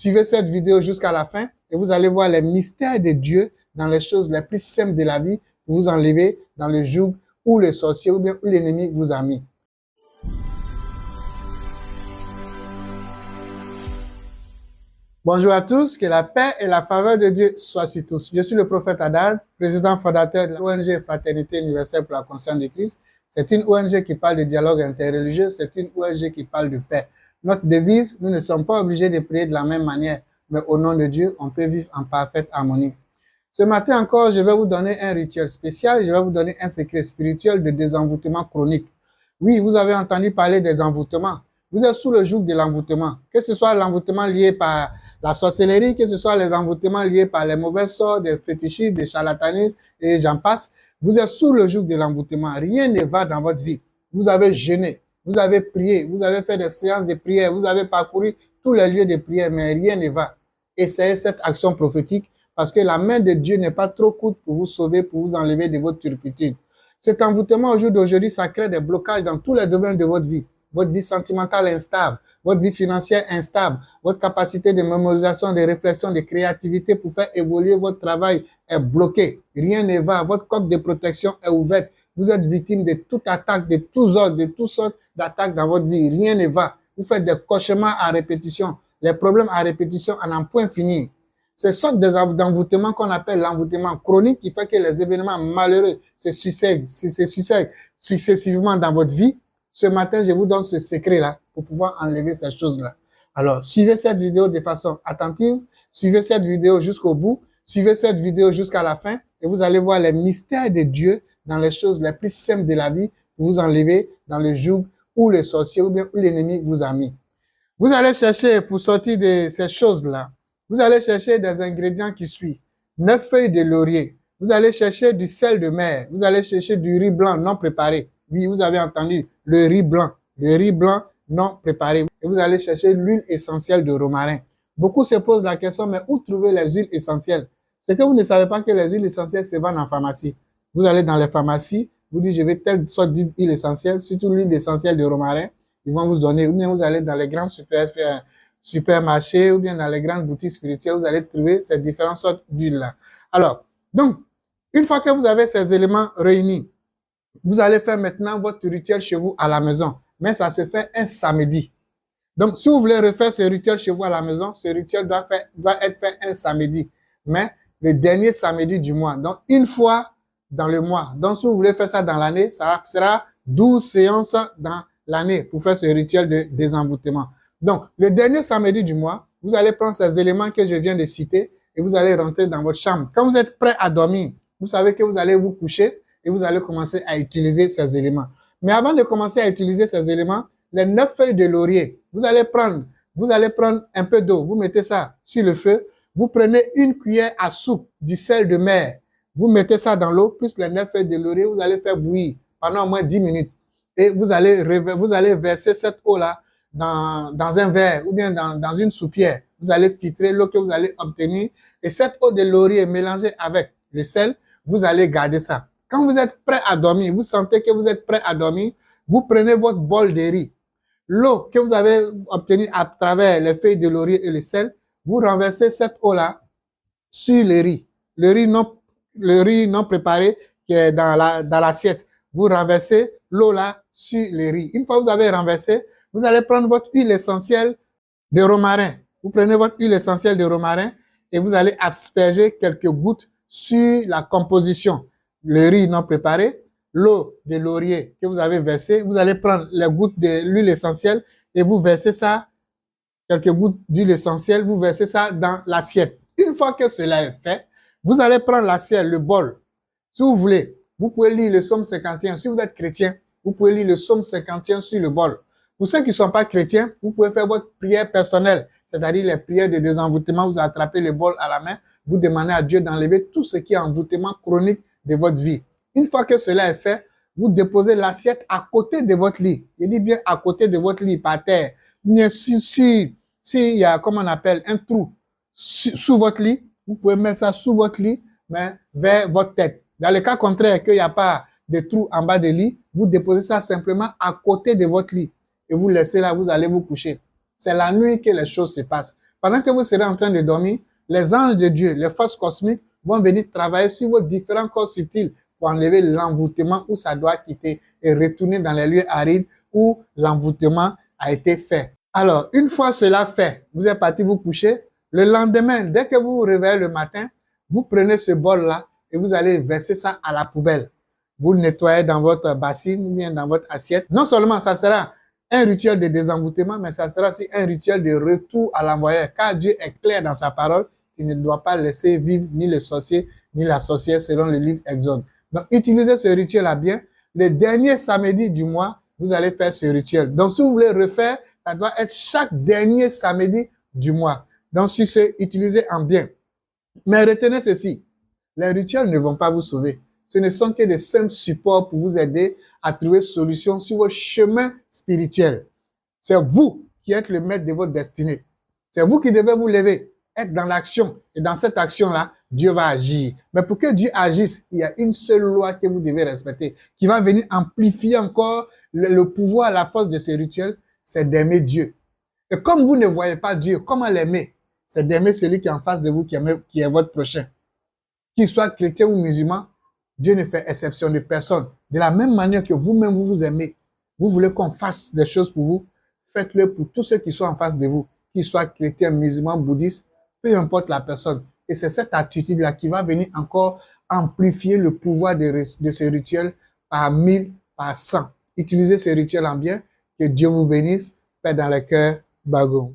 Suivez cette vidéo jusqu'à la fin et vous allez voir les mystères de Dieu dans les choses les plus simples de la vie pour vous enlever dans le joug où le sorcier ou bien où l'ennemi vous a mis. Bonjour à tous, que la paix et la faveur de Dieu soient sur tous. Je suis le prophète Haddad, président fondateur de l'ONG Fraternité Universelle pour la Conscience de Christ. C'est une ONG qui parle de dialogue interreligieux, c'est une ONG qui parle de paix. Notre devise, nous ne sommes pas obligés de prier de la même manière, mais au nom de Dieu, on peut vivre en parfaite harmonie. Ce matin encore, je vais vous donner un rituel spécial, je vais vous donner un secret spirituel de désenvoûtement chronique. Oui, vous avez entendu parler des envoûtements. Vous êtes sous le joug de l'envoûtement, que ce soit l'envoûtement lié par la sorcellerie, que ce soit les envoûtements liés par les mauvais sorts, des fétichistes, des charlatanismes, et j'en passe. Vous êtes sous le joug de l'envoûtement. Rien ne va dans votre vie. Vous avez jeûné, vous avez prié, vous avez fait des séances de prière, vous avez parcouru tous les lieux de prière, mais rien ne va. Essayez cette action prophétique parce que la main de Dieu n'est pas trop courte pour vous sauver, pour vous enlever de votre turpitude. Cet envoûtement au jour d'aujourd'hui, ça crée des blocages dans tous les domaines de votre vie. Votre vie sentimentale instable, votre vie financière instable, votre capacité de mémorisation, de réflexion, de créativité pour faire évoluer votre travail est bloquée. Rien ne va, votre coque de protection est ouverte. Vous êtes victime de toute attaque, de tous ordres, de toutes sortes d'attaques dans votre vie. Rien ne va. Vous faites des cauchemars à répétition. Les problèmes à répétition en un point fini. C'est sorte d'envoûtement qu'on appelle l'envoûtement chronique qui fait que les événements malheureux se succèdent successivement dans votre vie. Ce matin, je vous donne ce secret-là pour pouvoir enlever ces choses-là. Alors, suivez cette vidéo de façon attentive, suivez cette vidéo jusqu'au bout, suivez cette vidéo jusqu'à la fin et vous allez voir les mystères de Dieu dans les choses les plus simples de la vie pour vous enlever dans le joug où le sorcier ou bien où l'ennemi vous a mis. Vous allez chercher, pour sortir de ces choses-là, vous allez chercher des ingrédients qui suivent. 9 feuilles de laurier. Vous allez chercher du sel de mer. Vous allez chercher du riz blanc non préparé. Oui, vous avez entendu, le riz blanc non préparé. Et vous allez chercher l'huile essentielle de romarin. Beaucoup se posent la question, mais où trouver les huiles essentielles? C'est que vous ne savez pas que les huiles essentielles se vendent en pharmacie. Vous allez dans les pharmacies, vous dites, je veux telle sorte d'huile essentielle, surtout l'huile essentielle de romarin. Ils vont vous donner, ou bien vous allez dans les grands supermarchés, ou bien dans les grandes boutiques spirituelles, vous allez trouver ces différentes sortes d'huiles-là. Alors, donc, une fois que vous avez ces éléments réunis, vous allez faire maintenant votre rituel chez vous à la maison. Mais ça se fait un samedi. Donc, si vous voulez refaire ce rituel chez vous à la maison, ce rituel doit être fait un samedi. Mais le dernier samedi du mois. Donc, une fois dans le mois. Donc, si vous voulez faire ça dans l'année, ça sera 12 séances dans l'année pour faire ce rituel de désenvoûtement. Donc, le dernier samedi du mois, vous allez prendre ces éléments que je viens de citer et vous allez rentrer dans votre chambre. Quand vous êtes prêt à dormir, vous savez que vous allez vous coucher et vous allez commencer à utiliser ces éléments. Mais avant de commencer à utiliser ces éléments, les 9 feuilles de laurier, vous allez prendre un peu d'eau, vous mettez ça sur le feu, vous prenez une cuillère à soupe du sel de mer, vous mettez ça dans l'eau, plus les 9 feuilles de laurier, vous allez faire bouillir pendant au moins 10 minutes. Et vous allez verser cette eau-là dans un verre ou bien dans une soupière. Vous allez filtrer l'eau que vous allez obtenir et cette eau de laurier mélangée avec le sel, vous allez garder ça. Quand vous êtes prêt à dormir, vous sentez que vous êtes prêt à dormir, vous prenez votre bol de riz. L'eau que vous avez obtenue à travers les feuilles de laurier et le sel, vous renversez cette eau-là sur le riz. Le riz non préparé qui est dans l'assiette. Vous renversez l'eau là sur le riz. Une fois que vous avez renversé, vous allez prendre votre huile essentielle de romarin. Vous prenez votre huile essentielle de romarin et vous allez asperger quelques gouttes sur la composition. Le riz non préparé, l'eau de laurier que vous avez versée, vous allez prendre les gouttes de l'huile essentielle et vous versez ça, quelques gouttes d'huile essentielle, vous versez ça dans l'assiette. Une fois que cela est fait, vous allez prendre l'assiette, le bol. Si vous voulez, vous pouvez lire le psaume 51. Si vous êtes chrétien, vous pouvez lire le psaume 51 sur le bol. Pour ceux qui ne sont pas chrétiens, vous pouvez faire votre prière personnelle, c'est-à-dire les prières de désenvoûtement. Vous attrapez le bol à la main, vous demandez à Dieu d'enlever tout ce qui est envoûtement chronique de votre vie. Une fois que cela est fait, vous déposez l'assiette à côté de votre lit. Je dis bien à côté de votre lit, par terre. Bien sûr, s'il y a, comme on appelle, un trou sous votre lit, vous pouvez mettre ça sous votre lit, mais vers votre tête. Dans le cas contraire, qu'il n'y a pas de trou en bas du lit, vous déposez ça simplement à côté de votre lit. Et vous laissez là, vous allez vous coucher. C'est la nuit que les choses se passent. pendant que vous serez en train de dormir, les anges de Dieu, les forces cosmiques vont venir travailler sur vos différents corps subtils pour enlever l'envoûtement où ça doit quitter et retourner dans les lieux arides où l'envoûtement a été fait. Alors, une fois cela fait, vous êtes parti vous coucher. Le lendemain, dès que vous vous réveillez le matin, vous prenez ce bol-là et vous allez verser ça à la poubelle. Vous le nettoyez dans votre bassine ou bien dans votre assiette. Non seulement ça sera un rituel de désenvoûtement, mais ça sera aussi un rituel de retour à l'envoyeur. Car Dieu est clair dans sa parole, il ne doit pas laisser vivre ni le sorcier ni la sorcière selon le livre Exode. Donc, utilisez ce rituel-là bien. Le dernier samedi du mois, vous allez faire ce rituel. Donc, si vous voulez refaire, ça doit être chaque dernier samedi du mois. Donc, si c'est utilisé en bien. Mais retenez ceci, les rituels ne vont pas vous sauver. Ce ne sont que des simples supports pour vous aider à trouver solution sur votre chemin spirituel. C'est vous qui êtes le maître de votre destinée. C'est vous qui devez vous lever, être dans l'action. Et dans cette action-là, Dieu va agir. Mais pour que Dieu agisse, il y a une seule loi que vous devez respecter, qui va venir amplifier encore le pouvoir, la force de ces rituels, c'est d'aimer Dieu. Et comme vous ne voyez pas Dieu, comment l'aimer? C'est d'aimer celui qui est en face de vous, qui est votre prochain. Qu'il soit chrétien ou musulman, Dieu ne fait exception de personne. De la même manière que vous-même, vous vous aimez, vous voulez qu'on fasse des choses pour vous, faites-le pour tous ceux qui sont en face de vous, qu'ils soient chrétiens, musulmans, bouddhistes, peu importe la personne. Et c'est cette attitude-là qui va venir encore amplifier le pouvoir de ces rituels par 1000, par 100. Utilisez ces rituels en bien. Que Dieu vous bénisse. Paix dans le cœur. Bagoum.